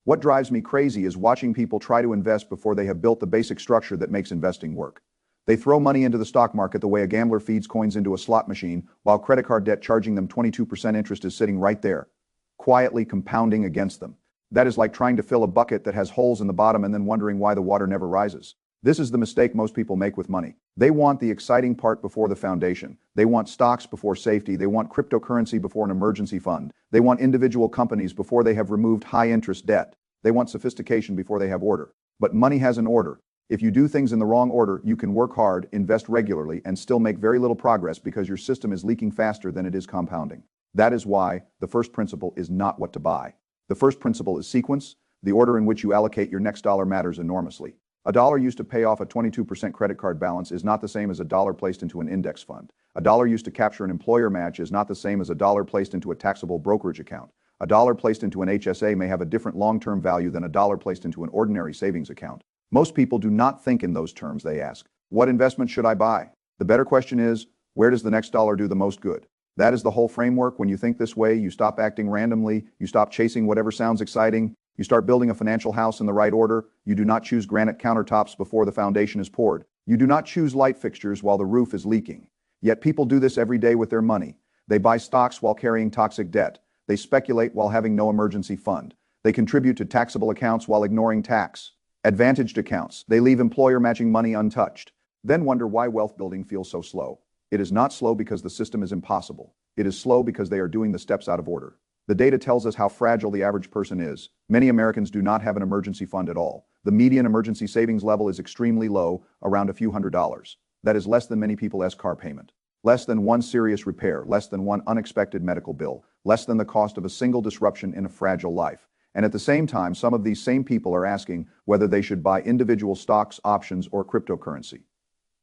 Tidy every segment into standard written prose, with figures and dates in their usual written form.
What drives me crazy is watching people try to invest before they have built the basic structure that makes investing work. They throw money into the stock market the way a gambler feeds coins into a slot machine, while credit card debt charging them 22% interest is sitting right there, quietly compounding against them. That is like trying to fill a bucket that has holes in the bottom and then wondering why the water never rises. This is the mistake most people make with money. They want the exciting part before the foundation. They want stocks before safety. They want cryptocurrency before an emergency fund. They want individual companies before they have removed high-interest debt. They want sophistication before they have order. But money has an order. If you do things in the wrong order, you can work hard, invest regularly, and still make very little progress because your system is leaking faster than it is compounding. That is why the first principle is not what to buy. The first principle is sequence. The order in which you allocate your next dollar matters enormously. A dollar used to pay off a 22% credit card balance is not the same as a dollar placed into an index fund. A dollar used to capture an employer match is not the same as a dollar placed into a taxable brokerage account. A dollar placed into an HSA may have a different long-term value than a dollar placed into an ordinary savings account. Most people do not think in those terms. They ask, what investment should I buy? The better question is, where does the next dollar do the most good? That is the whole framework. When you think this way, you stop acting randomly, you stop chasing whatever sounds exciting, you start building a financial house in the right order. You do not choose granite countertops before the foundation is poured. You do not choose light fixtures while the roof is leaking. Yet people do this every day with their money. They buy stocks while carrying toxic debt. They speculate while having no emergency fund. They contribute to taxable accounts while ignoring tax. Advantaged accounts. They leave employer matching money untouched. Then wonder why wealth building feels so slow. It is not slow because the system is impossible. It is slow because they are doing the steps out of order. The data tells us how fragile the average person is. Many Americans do not have an emergency fund at all. The median emergency savings level is extremely low, around a few $100s. That is less than many people's car payment. Less than one serious repair, less than one unexpected medical bill, less than the cost of a single disruption in a fragile life. And at the same time, some of these same people are asking whether they should buy individual stocks, options, or cryptocurrency.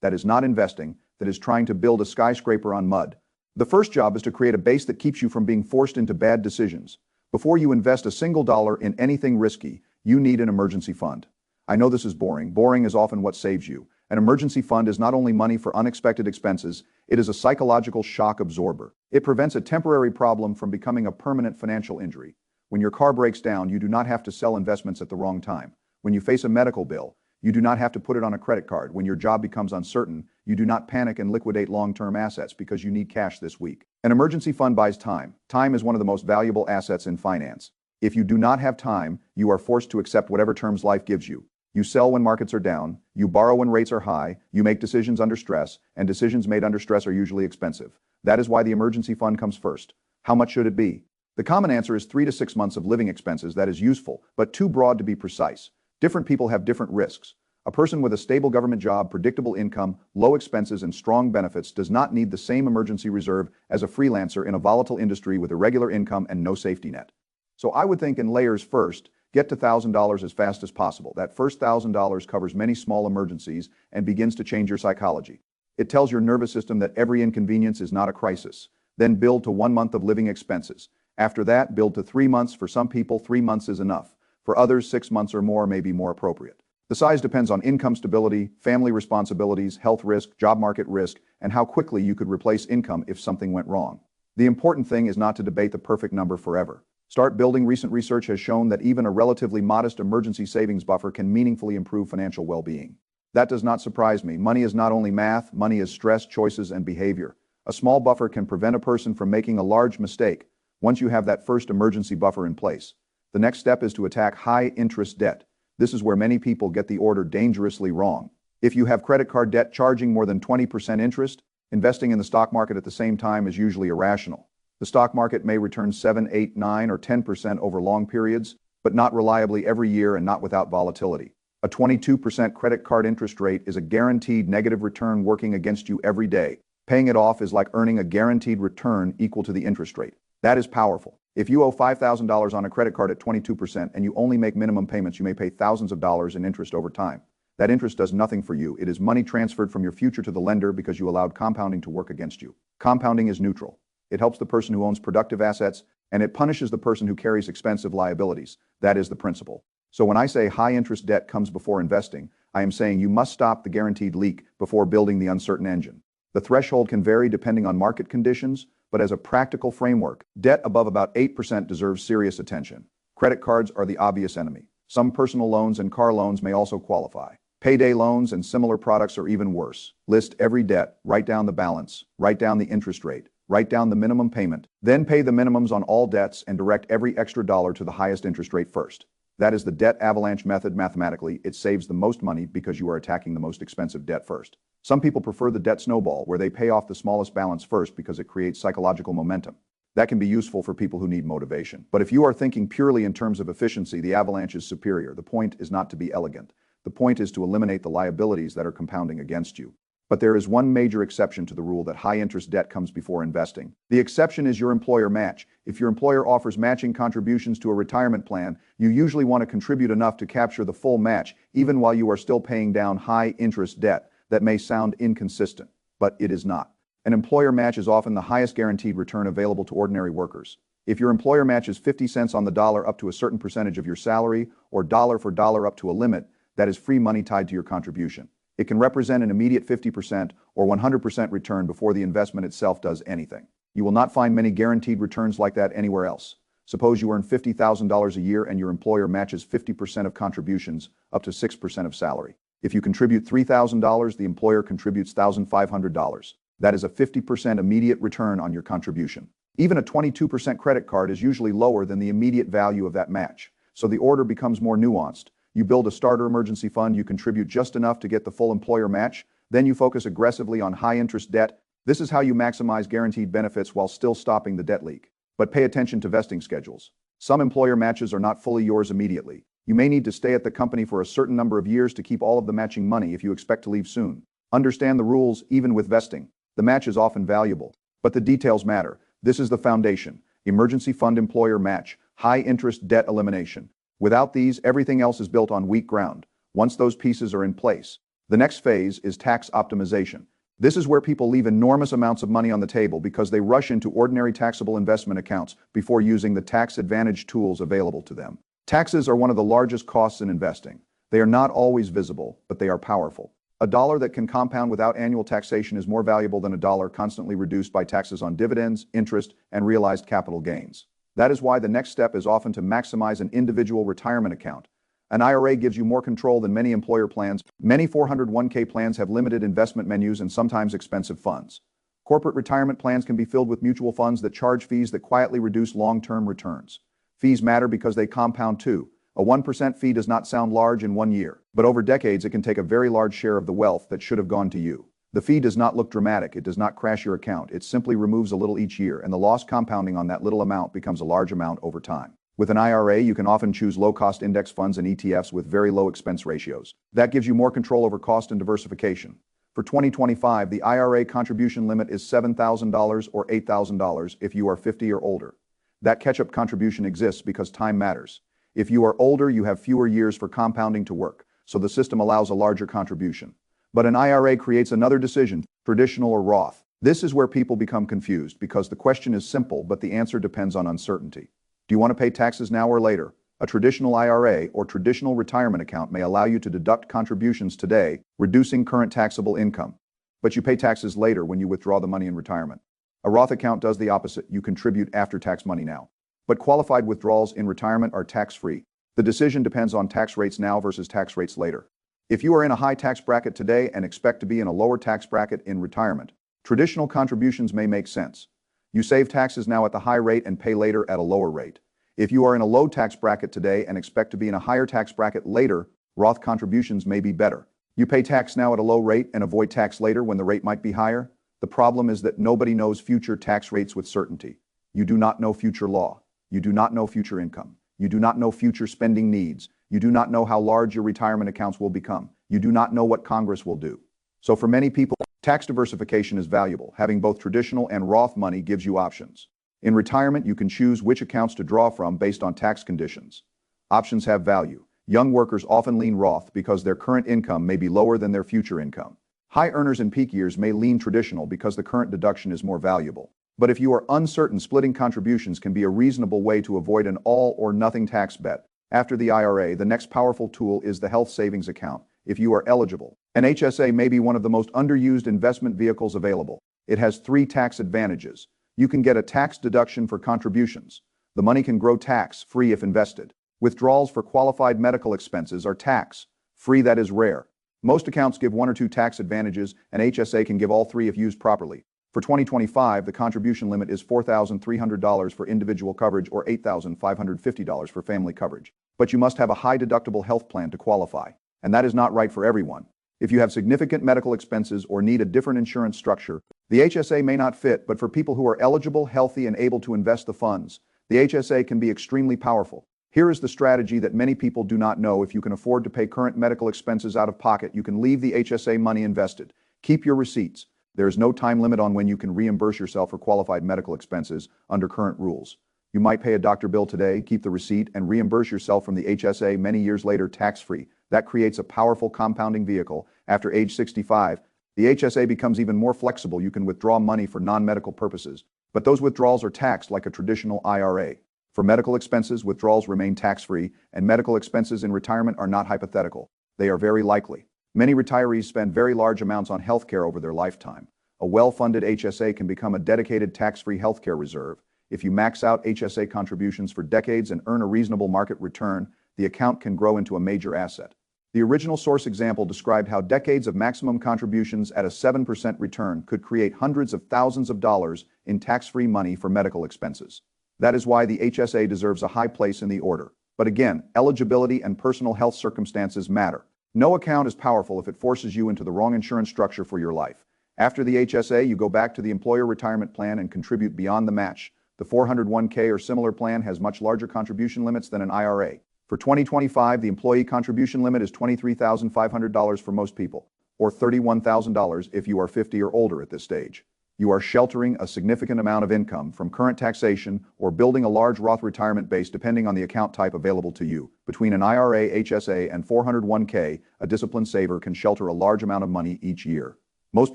That is not investing. That is trying to build a skyscraper on mud. The first job is to create a base that keeps you from being forced into bad decisions. Before you invest a single dollar in anything risky, you need an emergency fund. I know this is boring. Boring is often what saves you. An emergency fund is not only money for unexpected expenses, it is a psychological shock absorber. It prevents a temporary problem from becoming a permanent financial injury. When your car breaks down, you do not have to sell investments at the wrong time. When you face a medical bill, you do not have to put it on a credit card. When your job becomes uncertain, you do not panic and liquidate long-term assets because you need cash this week. An emergency fund buys time. Time is one of the most valuable assets in finance. If you do not have time, you are forced to accept whatever terms life gives you. You sell when markets are down, you borrow when rates are high, you make decisions under stress, and decisions made under stress are usually expensive. That is why the emergency fund comes first. How much should it be? The common answer is 3 to 6 months of living expenses. That is useful, but too broad to be precise. Different people have different risks. A person with a stable government job, predictable income, low expenses, and strong benefits does not need the same emergency reserve as a freelancer in a volatile industry with irregular income and no safety net. So I would think in layers first, get to $1,000 as fast as possible. That first $1,000 covers many small emergencies and begins to change your psychology. It tells your nervous system that every inconvenience is not a crisis. Then build to 1 month of living expenses. After that, build to 3 months. For some people, 3 months is enough. For others, 6 months or more may be more appropriate. The size depends on income stability, family responsibilities, health risk, job market risk, and how quickly you could replace income if something went wrong. The important thing is not to debate the perfect number forever. Start building. Recent research has shown that even a relatively modest emergency savings buffer can meaningfully improve financial well-being. That does not surprise me. Money is not only math, money is stress, choices, and behavior. A small buffer can prevent a person from making a large mistake. Once you have that first emergency buffer in place, the next step is to attack high-interest debt. This is where many people get the order dangerously wrong. If you have credit card debt charging more than 20% interest, investing in the stock market at the same time is usually irrational. The stock market may return 7, 8, 9, or 10% over long periods, but not reliably every year and not without volatility. A 22% credit card interest rate is a guaranteed negative return working against you every day. Paying it off is like earning a guaranteed return equal to the interest rate. That is powerful. If you owe $5,000 on a credit card at 22% and you only make minimum payments, you may pay thousands of dollars in interest over time. That interest does nothing for you. It is money transferred from your future to the lender because you allowed compounding to work against you. Compounding is neutral. It helps the person who owns productive assets, and it punishes the person who carries expensive liabilities. That is the principle. So when I say high interest debt comes before investing, I am saying you must stop the guaranteed leak before building the uncertain engine. The threshold can vary depending on market conditions, but as a practical framework, debt above about 8% deserves serious attention. Credit cards are the obvious enemy. Some personal loans and car loans may also qualify. Payday loans and similar products are even worse. List every debt, write down the balance, write down the interest rate, write down the minimum payment, then pay the minimums on all debts and direct every extra dollar to the highest interest rate first. That is the debt avalanche method. Mathematically, it saves the most money because you are attacking the most expensive debt first. Some people prefer the debt snowball, where they pay off the smallest balance first because it creates psychological momentum. That can be useful for people who need motivation. But if you are thinking purely in terms of efficiency, the avalanche is superior. The point is not to be elegant. The point is to eliminate the liabilities that are compounding against you. But there is one major exception to the rule that high-interest debt comes before investing. The exception is your employer match. If your employer offers matching contributions to a retirement plan, you usually want to contribute enough to capture the full match, even while you are still paying down high-interest debt. That may sound inconsistent, but it is not. An employer match is often the highest guaranteed return available to ordinary workers. If your employer matches 50 cents on the dollar up to a certain percentage of your salary, or dollar for dollar up to a limit, that is free money tied to your contribution. It can represent an immediate 50% or 100% return before the investment itself does anything. You will not find many guaranteed returns like that anywhere else. Suppose you earn $50,000 a year and your employer matches 50% of contributions up to 6% of salary. If you contribute $3,000, the employer contributes $1,500. That is a 50% immediate return on your contribution. Even a 22% credit card is usually lower than the immediate value of that match, so the order becomes more nuanced. You build a starter emergency fund, you contribute just enough to get the full employer match, then you focus aggressively on high-interest debt. This is how you maximize guaranteed benefits while still stopping the debt leak. But pay attention to vesting schedules. Some employer matches are not fully yours immediately. You may need to stay at the company for a certain number of years to keep all of the matching money if you expect to leave soon. Understand the rules, even with vesting. The match is often valuable, but the details matter. This is the foundation: emergency fund employer match, high-interest debt elimination. Without these, everything else is built on weak ground. Once those pieces are in place, the next phase is tax optimization. This is where people leave enormous amounts of money on the table because they rush into ordinary taxable investment accounts before using the tax advantage tools available to them. Taxes are one of the largest costs in investing. They are not always visible, but they are powerful. A dollar that can compound without annual taxation is more valuable than a dollar constantly reduced by taxes on dividends, interest, and realized capital gains. That is why the next step is often to maximize an individual retirement account. An IRA gives you more control than many employer plans. Many 401k plans have limited investment menus and sometimes expensive funds. Corporate retirement plans can be filled with mutual funds that charge fees that quietly reduce long-term returns. Fees matter because they compound too. A 1% fee does not sound large in 1 year, but over decades it can take a very large share of the wealth that should have gone to you. The fee does not look dramatic, it does not crash your account, it simply removes a little each year, and the loss compounding on that little amount becomes a large amount over time. With an IRA, you can often choose low-cost index funds and ETFs with very low expense ratios. That gives you more control over cost and diversification. For 2025, the IRA contribution limit is $7,000 or $8,000 if you are 50 or older. That catch-up contribution exists because time matters. If you are older, you have fewer years for compounding to work, so the system allows a larger contribution. But an IRA creates another decision: traditional or Roth. This is where people become confused because the question is simple, but the answer depends on uncertainty. Do you want to pay taxes now or later? A traditional IRA or traditional retirement account may allow you to deduct contributions today, reducing current taxable income. But you pay taxes later when you withdraw the money in retirement. A Roth account does the opposite. You contribute after-tax money now. But qualified withdrawals in retirement are tax-free. The decision depends on tax rates now versus tax rates later. If you are in a high tax bracket today and expect to be in a lower tax bracket in retirement, traditional contributions may make sense. You save taxes now at the high rate and pay later at a lower rate. If you are in a low tax bracket today and expect to be in a higher tax bracket later, Roth contributions may be better. You pay tax now at a low rate and avoid tax later when the rate might be higher. The problem is that nobody knows future tax rates with certainty. You do not know future law. You do not know future income. You do not know future spending needs. You do not know how large your retirement accounts will become. You do not know what Congress will do. So for many people, tax diversification is valuable. Having both traditional and Roth money gives you options. In retirement, you can choose which accounts to draw from based on tax conditions. Options have value. Young workers often lean Roth because their current income may be lower than their future income. High earners in peak years may lean traditional because the current deduction is more valuable. But if you are uncertain, splitting contributions can be a reasonable way to avoid an all-or-nothing tax bet. After the IRA, the next powerful tool is the health savings account, if you are eligible. An HSA may be one of the most underused investment vehicles available. It has 3 tax advantages. You can get a tax deduction for contributions. The money can grow tax-free if invested. Withdrawals for qualified medical expenses are tax-free. That is rare. Most accounts give one or two tax advantages, and HSA can give all three if used properly. For 2025, the contribution limit is $4,300 for individual coverage or $8,550 for family coverage. But you must have a high deductible health plan to qualify, and that is not right for everyone. If you have significant medical expenses or need a different insurance structure, the HSA may not fit, but for people who are eligible, healthy, and able to invest the funds, the HSA can be extremely powerful. Here is the strategy that many people do not know. If you can afford to pay current medical expenses out of pocket, you can leave the HSA money invested. Keep your receipts. There is no time limit on when you can reimburse yourself for qualified medical expenses under current rules. You might pay a doctor bill today, keep the receipt, and reimburse yourself from the HSA many years later tax-free. That creates a powerful compounding vehicle. After age 65, the HSA becomes even more flexible. You can withdraw money for non-medical purposes, but those withdrawals are taxed like a traditional IRA. For medical expenses, withdrawals remain tax-free, and medical expenses in retirement are not hypothetical. They are very likely. Many retirees spend very large amounts on healthcare over their lifetime. A well-funded HSA can become a dedicated tax-free healthcare reserve. If you max out HSA contributions for decades and earn a reasonable market return, the account can grow into a major asset. The original source example described how decades of maximum contributions at a 7% return could create hundreds of thousands of dollars in tax-free money for medical expenses. That is why the HSA deserves a high place in the order. But again, eligibility and personal health circumstances matter. No account is powerful if it forces you into the wrong insurance structure for your life. After the HSA, you go back to the employer retirement plan and contribute beyond the match. The 401k or similar plan has much larger contribution limits than an IRA. For 2025, the employee contribution limit is $23,500 for most people, or $31,000 if you are 50 or older at this stage. You are sheltering a significant amount of income from current taxation or building a large Roth retirement base depending on the account type available to you. Between an IRA, HSA, and 401k, a disciplined saver can shelter a large amount of money each year. Most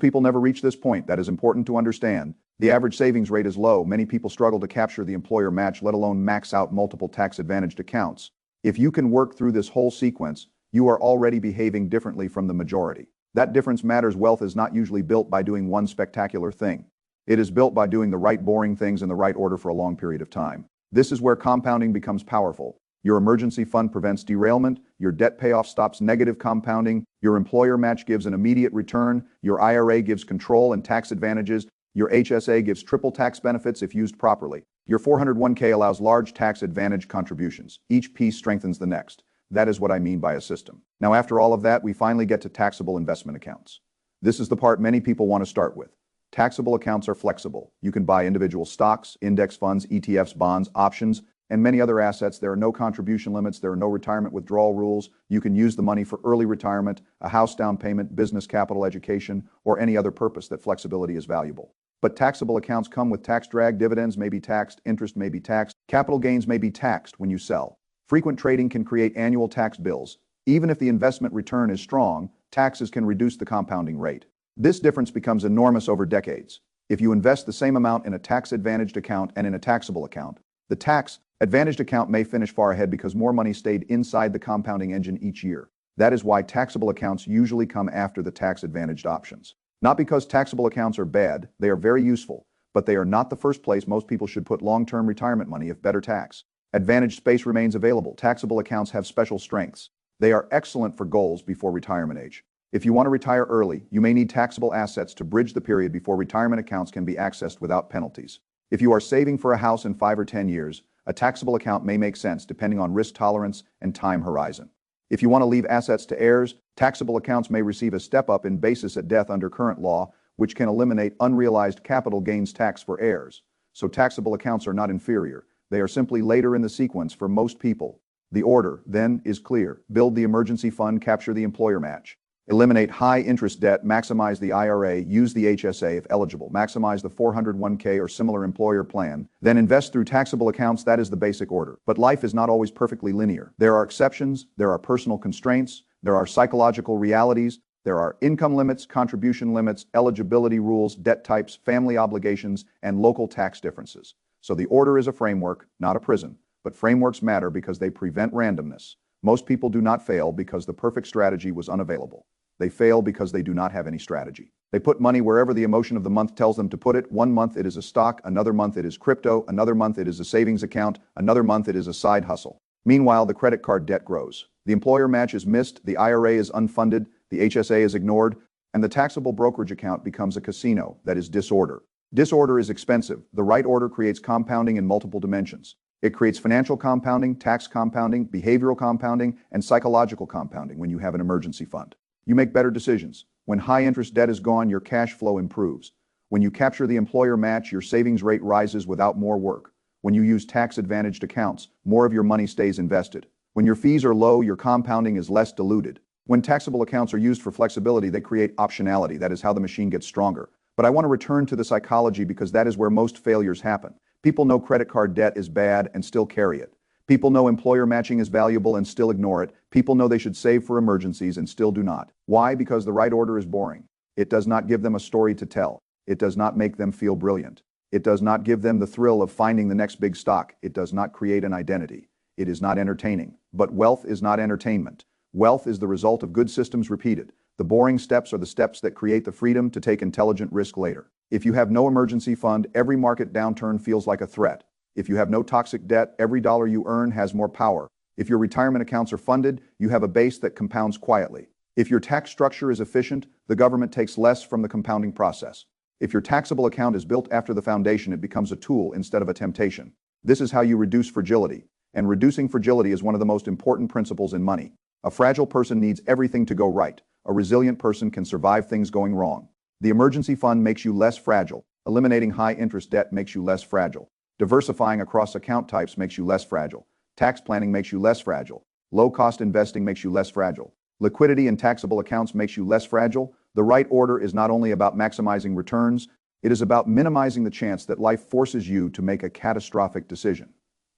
people never reach this point. That is important to understand. The average savings rate is low. Many people struggle to capture the employer match, let alone max out multiple tax-advantaged accounts. If you can work through this whole sequence, you are already behaving differently from the majority. That difference matters. Wealth is not usually built by doing one spectacular thing. It is built by doing the right boring things in the right order for a long period of time. This is where compounding becomes powerful. Your emergency fund prevents derailment, your debt payoff stops negative compounding, your employer match gives an immediate return, your IRA gives control and tax advantages, your HSA gives triple tax benefits if used properly. Your 401k allows large tax advantage contributions. Each piece strengthens the next. That is what I mean by a system. Now, after all of that, we finally get to taxable investment accounts. This is the part many people want to start with. Taxable accounts are flexible. You can buy individual stocks, index funds, ETFs, bonds, options, and many other assets. There are no contribution limits. There are no retirement withdrawal rules. You can use the money for early retirement, a house down payment, business capital, education, or any other purpose that flexibility is valuable. But taxable accounts come with tax drag. Dividends may be taxed, interest may be taxed, capital gains may be taxed when you sell. Frequent trading can create annual tax bills. Even if the investment return is strong, taxes can reduce the compounding rate. This difference becomes enormous over decades. If you invest the same amount in a tax-advantaged account and in a taxable account, the tax-advantaged account may finish far ahead because more money stayed inside the compounding engine each year. That is why taxable accounts usually come after the tax-advantaged options. Not because taxable accounts are bad, they are very useful, but they are not the first place most people should put long-term retirement money if better tax advantage space remains available. Taxable accounts have special strengths. They are excellent for goals before retirement age. If you want to retire early, you may need taxable assets to bridge the period before retirement accounts can be accessed without penalties. If you are saving for a house in 5 or 10 years, a taxable account may make sense depending on risk tolerance and time horizon. If you want to leave assets to heirs, taxable accounts may receive a step up in basis at death under current law, which can eliminate unrealized capital gains tax for heirs. So taxable accounts are not inferior. They are simply later in the sequence for most people. The order, then, is clear. Build the emergency fund, capture the employer match. Eliminate high-interest debt, maximize the IRA, use the HSA if eligible, maximize the 401k or similar employer plan, then invest through taxable accounts. That is the basic order. But life is not always perfectly linear. There are exceptions, there are personal constraints, there are psychological realities, there are income limits, contribution limits, eligibility rules, debt types, family obligations, and local tax differences. So the order is a framework, not a prison. But frameworks matter because they prevent randomness. Most people do not fail because the perfect strategy was unavailable. They fail because they do not have any strategy. They put money wherever the emotion of the month tells them to put it. One month it is a stock, another month it is crypto, another month it is a savings account, another month it is a side hustle. Meanwhile, the credit card debt grows. The employer match is missed, the IRA is unfunded, the HSA is ignored, and the taxable brokerage account becomes a casino, that is disorder. Disorder is expensive. The right order creates compounding in multiple dimensions. It creates financial compounding, tax compounding, behavioral compounding, and psychological compounding when you have an emergency fund. You make better decisions. When high-interest debt is gone, your cash flow improves. When you capture the employer match, your savings rate rises without more work. When you use tax-advantaged accounts, more of your money stays invested. When your fees are low, your compounding is less diluted. When taxable accounts are used for flexibility, they create optionality. That is how the machine gets stronger. But I want to return to the psychology because that is where most failures happen. People know credit card debt is bad and still carry it. People know employer matching is valuable and still ignore it. People know they should save for emergencies and still do not. Why? Because the right order is boring. It does not give them a story to tell. It does not make them feel brilliant. It does not give them the thrill of finding the next big stock. It does not create an identity. It is not entertaining. But wealth is not entertainment. Wealth is the result of good systems repeated. The boring steps are the steps that create the freedom to take intelligent risk later. If you have no emergency fund, every market downturn feels like a threat. If you have no toxic debt, every dollar you earn has more power. If your retirement accounts are funded, you have a base that compounds quietly. If your tax structure is efficient, the government takes less from the compounding process. If your taxable account is built after the foundation, it becomes a tool instead of a temptation. This is how you reduce fragility. And reducing fragility is one of the most important principles in money. A fragile person needs everything to go right. A resilient person can survive things going wrong. The emergency fund makes you less fragile. Eliminating high-interest debt makes you less fragile. Diversifying across account types makes you less fragile. Tax planning makes you less fragile. Low-cost investing makes you less fragile. Liquidity in taxable accounts makes you less fragile. The right order is not only about maximizing returns, it is about minimizing the chance that life forces you to make a catastrophic decision.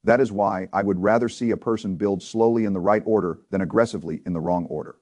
That is why I would rather see a person build slowly in the right order than aggressively in the wrong order.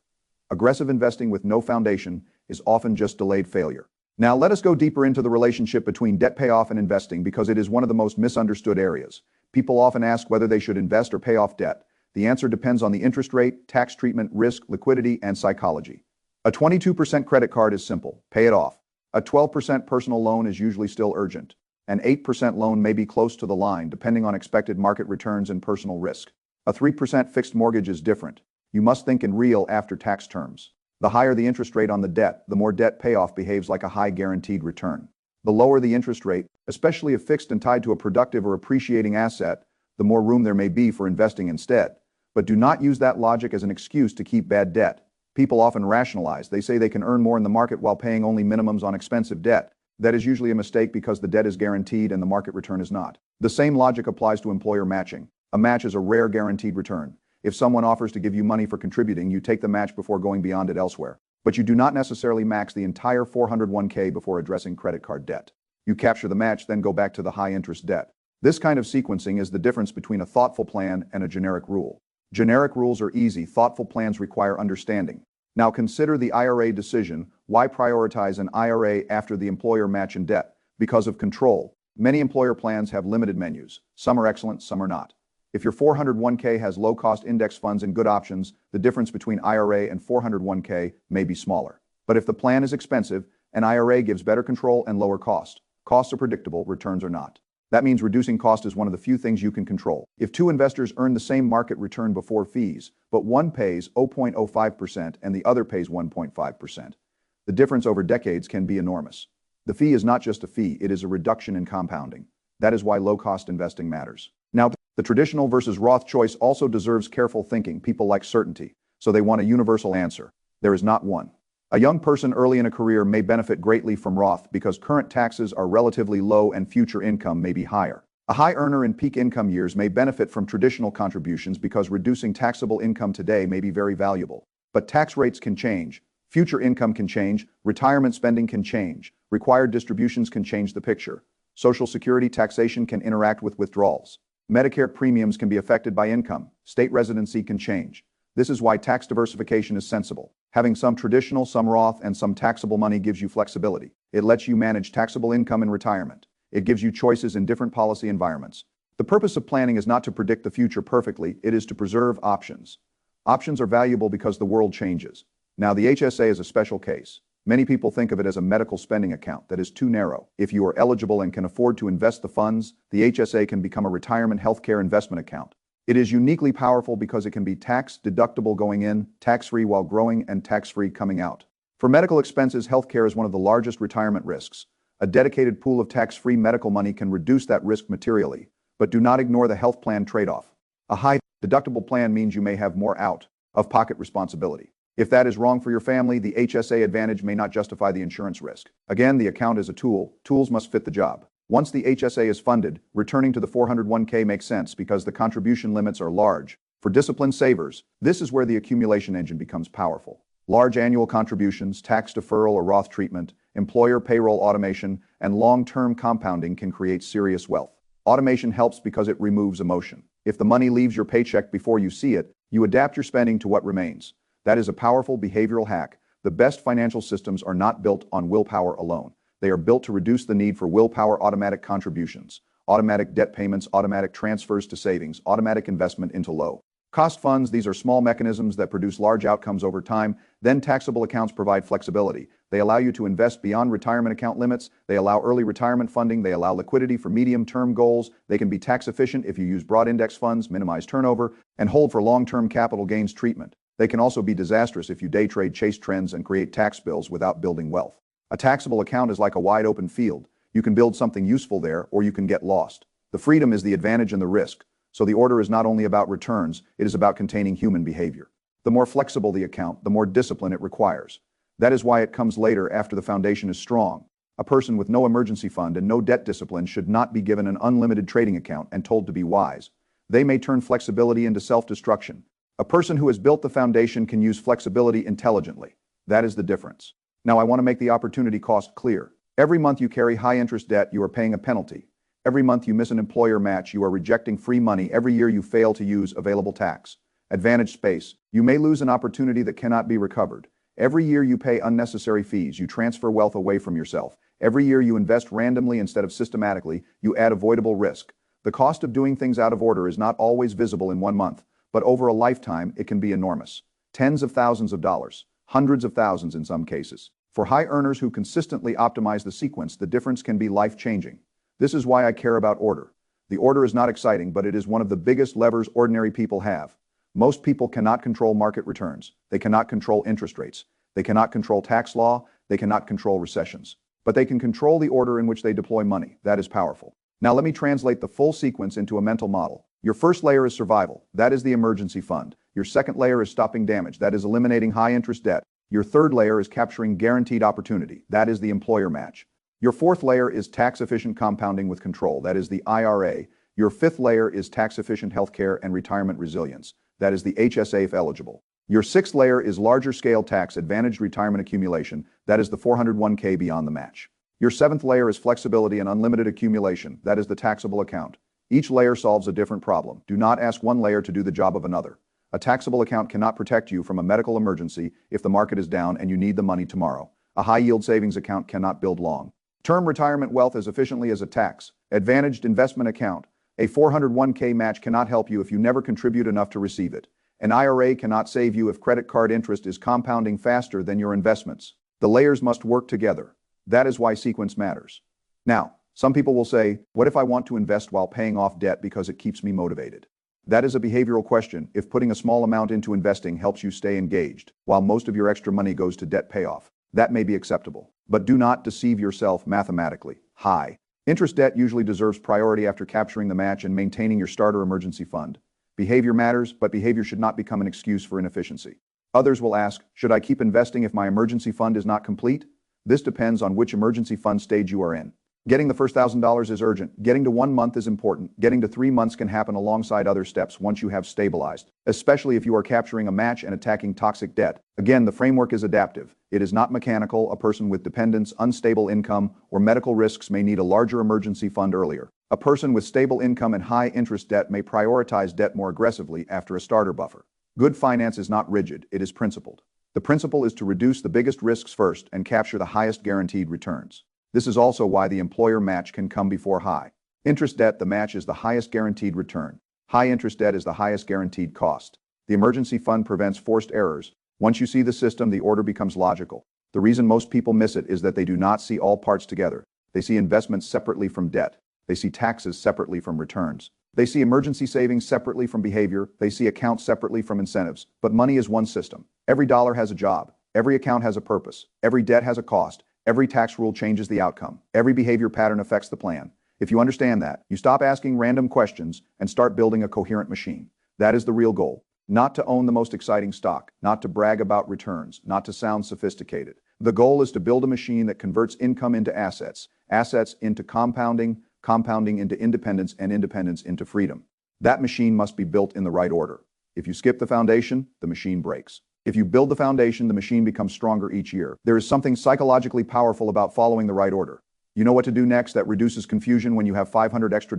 Aggressive investing with no foundation is often just delayed failure. Now let us go deeper into the relationship between debt payoff and investing because it is one of the most misunderstood areas. People often ask whether they should invest or pay off debt. The answer depends on the interest rate, tax treatment, risk, liquidity, and psychology. A 22% credit card is simple, pay it off. A 12% personal loan is usually still urgent. An 8% loan may be close to the line depending on expected market returns and personal risk. A 3% fixed mortgage is different. You must think in real after-tax terms. The higher the interest rate on the debt, the more debt payoff behaves like a high guaranteed return. The lower the interest rate, especially if fixed and tied to a productive or appreciating asset, the more room there may be for investing instead. But do not use that logic as an excuse to keep bad debt. People often rationalize. They say they can earn more in the market while paying only minimums on expensive debt. That is usually a mistake because the debt is guaranteed and the market return is not. The same logic applies to employer matching. A match is a rare guaranteed return. If someone offers to give you money for contributing, you take the match before going beyond it elsewhere. But you do not necessarily max the entire 401k before addressing credit card debt. You capture the match, then go back to the high-interest debt. This kind of sequencing is the difference between a thoughtful plan and a generic rule. Generic rules are easy, thoughtful plans require understanding. Now consider the IRA decision. Why prioritize an IRA after the employer match and debt? Because of control. Many employer plans have limited menus. Some are excellent, some are not. If your 401k has low-cost index funds and good options, the difference between IRA and 401k may be smaller. But if the plan is expensive, an IRA gives better control and lower cost. Costs are predictable, returns are not. That means reducing cost is one of the few things you can control. If two investors earn the same market return before fees, but one pays 0.05% and the other pays 1.5%, the difference over decades can be enormous. The fee is not just a fee, it is a reduction in compounding. That is why low-cost investing matters. Now, the traditional versus Roth choice also deserves careful thinking. People like certainty, so they want a universal answer. There is not one. A young person early in a career may benefit greatly from Roth because current taxes are relatively low and future income may be higher. A high earner in peak income years may benefit from traditional contributions because reducing taxable income today may be very valuable. But tax rates can change, future income can change, retirement spending can change, required distributions can change the picture. Social Security taxation can interact with withdrawals. Medicare premiums can be affected by income. State residency can change. This is why tax diversification is sensible. Having some traditional, some Roth, and some taxable money gives you flexibility. It lets you manage taxable income in retirement. It gives you choices in different policy environments. The purpose of planning is not to predict the future perfectly, it is to preserve options. Options are valuable because the world changes. Now, the HSA is a special case. Many people think of it as a medical spending account that is too narrow. If you are eligible and can afford to invest the funds, the HSA can become a retirement healthcare investment account. It is uniquely powerful because it can be tax-deductible going in, tax-free while growing, and tax-free coming out. For medical expenses, healthcare is one of the largest retirement risks. A dedicated pool of tax-free medical money can reduce that risk materially, but do not ignore the health plan trade-off. A high-deductible plan means you may have more out-of-pocket responsibility. If that is wrong for your family, the HSA advantage may not justify the insurance risk. Again, the account is a tool. Tools must fit the job. Once the HSA is funded, returning to the 401k makes sense because the contribution limits are large. For disciplined savers, this is where the accumulation engine becomes powerful. Large annual contributions, tax deferral or Roth treatment, employer payroll automation, and long-term compounding can create serious wealth. Automation helps because it removes emotion. If the money leaves your paycheck before you see it, you adapt your spending to what remains. That is a powerful behavioral hack. The best financial systems are not built on willpower alone. They are built to reduce the need for willpower. Automatic contributions, automatic debt payments, automatic transfers to savings, automatic investment into low-cost funds. These are small mechanisms that produce large outcomes over time. Then taxable accounts provide flexibility. They allow you to invest beyond retirement account limits. They allow early retirement funding. They allow liquidity for medium-term goals. They can be tax efficient if you use broad index funds, minimize turnover, and hold for long-term capital gains treatment. They can also be disastrous if you day trade, chase trends, and create tax bills without building wealth. A taxable account is like a wide open field. You can build something useful there, or you can get lost. The freedom is the advantage and the risk. So the order is not only about returns, it is about containing human behavior. The more flexible the account, the more discipline it requires. That is why it comes later after the foundation is strong. A person with no emergency fund and no debt discipline should not be given an unlimited trading account and told to be wise. They may turn flexibility into self-destruction. A person who has built the foundation can use flexibility intelligently. That is the difference. Now I want to make the opportunity cost clear. Every month you carry high-interest debt, you are paying a penalty. Every month you miss an employer match, you are rejecting free money. Every year you fail to use available tax advantage space, you may lose an opportunity that cannot be recovered. Every year you pay unnecessary fees, you transfer wealth away from yourself. Every year you invest randomly instead of systematically, you add avoidable risk. The cost of doing things out of order is not always visible in 1 month, but over a lifetime it can be enormous. Tens of thousands of dollars, hundreds of thousands in some cases. For high earners who consistently optimize the sequence, the difference can be life-changing. This is why I care about order. The order is not exciting, but it is one of the biggest levers ordinary people have. Most people cannot control market returns. They cannot control interest rates. They cannot control tax law. They cannot control recessions. But they can control the order in which they deploy money. That is powerful. Now let me translate the full sequence into a mental model. Your first layer is survival. That is the emergency fund. Your second layer is stopping damage. That is eliminating high-interest debt. Your third layer is capturing guaranteed opportunity. That is the employer match. Your fourth layer is tax-efficient compounding with control. That is the IRA. Your fifth layer is tax-efficient healthcare and retirement resilience. That is the HSA if eligible. Your sixth layer is larger-scale tax-advantaged retirement accumulation. That is the 401k beyond the match. Your seventh layer is flexibility and unlimited accumulation. That is the taxable account. Each layer solves a different problem. Do not ask one layer to do the job of another. A taxable account cannot protect you from a medical emergency if the market is down and you need the money tomorrow. A high-yield savings account cannot build long-term retirement wealth as efficiently as a tax-advantaged investment account. A 401k match cannot help you if you never contribute enough to receive it. An IRA cannot save you if credit card interest is compounding faster than your investments. The layers must work together. That is why sequence matters. Now, some people will say, what if I want to invest while paying off debt because it keeps me motivated? That is a behavioral question. If putting a small amount into investing helps you stay engaged, while most of your extra money goes to debt payoff, that may be acceptable. But do not deceive yourself mathematically. High interest debt usually deserves priority after capturing the match and maintaining your starter emergency fund. Behavior matters, but behavior should not become an excuse for inefficiency. Others will ask, should I keep investing if my emergency fund is not complete? This depends on which emergency fund stage you are in. Getting the first $1,000 is urgent. Getting to 1 month is important. Getting to 3 months can happen alongside other steps once you have stabilized, especially if you are capturing a match and attacking toxic debt. Again, the framework is adaptive. It is not mechanical. A person with dependents, unstable income, or medical risks may need a larger emergency fund earlier. A person with stable income and high interest debt may prioritize debt more aggressively after a starter buffer. Good finance is not rigid, it is principled. The principle is to reduce the biggest risks first and capture the highest guaranteed returns. This is also why the employer match can come before high interest debt. The match is the highest guaranteed return. High interest debt is the highest guaranteed cost. The emergency fund prevents forced errors. Once you see the system, the order becomes logical. The reason most people miss it is that they do not see all parts together. They see investments separately from debt. They see taxes separately from returns. They see emergency savings separately from behavior, they see accounts separately from incentives, but money is one system. Every dollar has a job, every account has a purpose, every debt has a cost, every tax rule changes the outcome, every behavior pattern affects the plan. If you understand that, you stop asking random questions and start building a coherent machine. That is the real goal. Not to own the most exciting stock, not to brag about returns, not to sound sophisticated. The goal is to build a machine that converts income into assets, assets into compounding, compounding into independence, and independence into freedom. That machine must be built in the right order. If you skip the foundation, the machine breaks. If you build the foundation, the machine becomes stronger each year. There is something psychologically powerful about following the right order. You know what to do next. That reduces confusion. When you have $500 extra,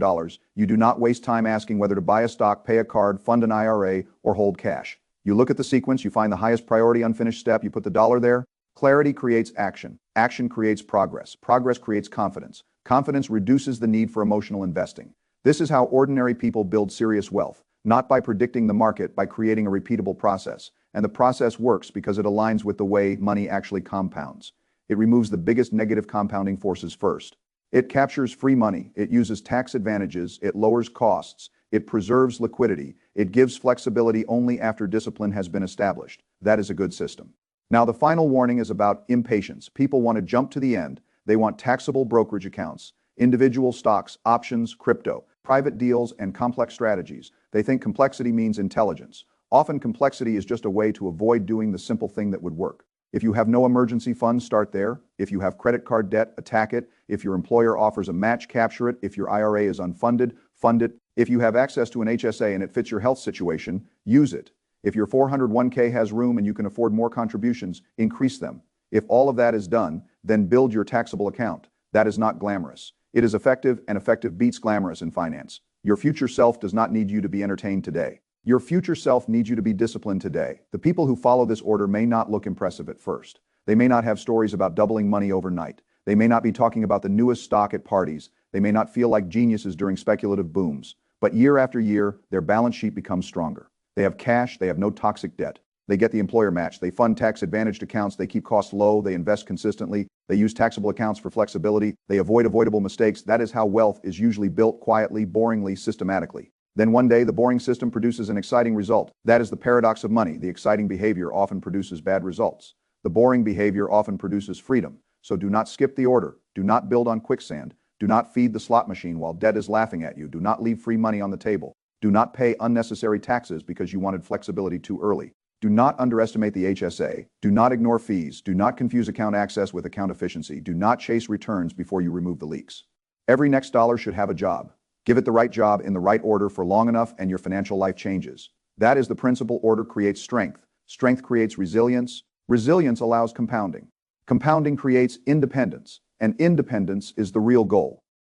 you do not waste time asking whether to buy a stock, pay a card, fund an IRA, or hold cash. You look at the sequence, you find the highest priority unfinished step, you put the dollar there. Clarity creates action. Action creates progress. Progress creates confidence. Confidence reduces the need for emotional investing. This is how ordinary people build serious wealth, not by predicting the market, by creating a repeatable process. And the process works because it aligns with the way money actually compounds. It removes the biggest negative compounding forces first. It captures free money. It uses tax advantages. It lowers costs. It preserves liquidity. It gives flexibility only after discipline has been established. That is a good system. Now, the final warning is about impatience. People want to jump to the end. They want taxable brokerage accounts, individual stocks, options, crypto, private deals, and complex strategies. They think complexity means intelligence. Often complexity is just a way to avoid doing the simple thing that would work. If you have no emergency funds, start there. If you have credit card debt, attack it. If your employer offers a match, capture it. If your IRA is unfunded, fund it. If you have access to an HSA and it fits your health situation, use it. If your 401k has room and you can afford more contributions, increase them. If all of that is done, then build your taxable account. That is not glamorous. It is effective, and effective beats glamorous in finance. Your future self does not need you to be entertained today. Your future self needs you to be disciplined today. The people who follow this order may not look impressive at first. They may not have stories about doubling money overnight. They may not be talking about the newest stock at parties. They may not feel like geniuses during speculative booms. But year after year, their balance sheet becomes stronger. They have cash, they have no toxic debt. They get the employer match, they fund tax-advantaged accounts, they keep costs low, they invest consistently, they use taxable accounts for flexibility, they avoid avoidable mistakes. That is how wealth is usually built: quietly, boringly, systematically. Then one day, the boring system produces an exciting result. That is the paradox of money. The exciting behavior often produces bad results. The boring behavior often produces freedom. So do not skip the order. Do not build on quicksand. Do not feed the slot machine while debt is laughing at you. Do not leave free money on the table. Do not pay unnecessary taxes because you wanted flexibility too early. Do not underestimate the HSA. Do not ignore fees. Do not confuse account access with account efficiency. Do not chase returns before you remove the leaks. Every next dollar should have a job. Give it the right job in the right order for long enough and your financial life changes. That is the principle. Order creates strength. Strength creates resilience. Resilience allows compounding. Compounding creates independence. And independence is the real goal.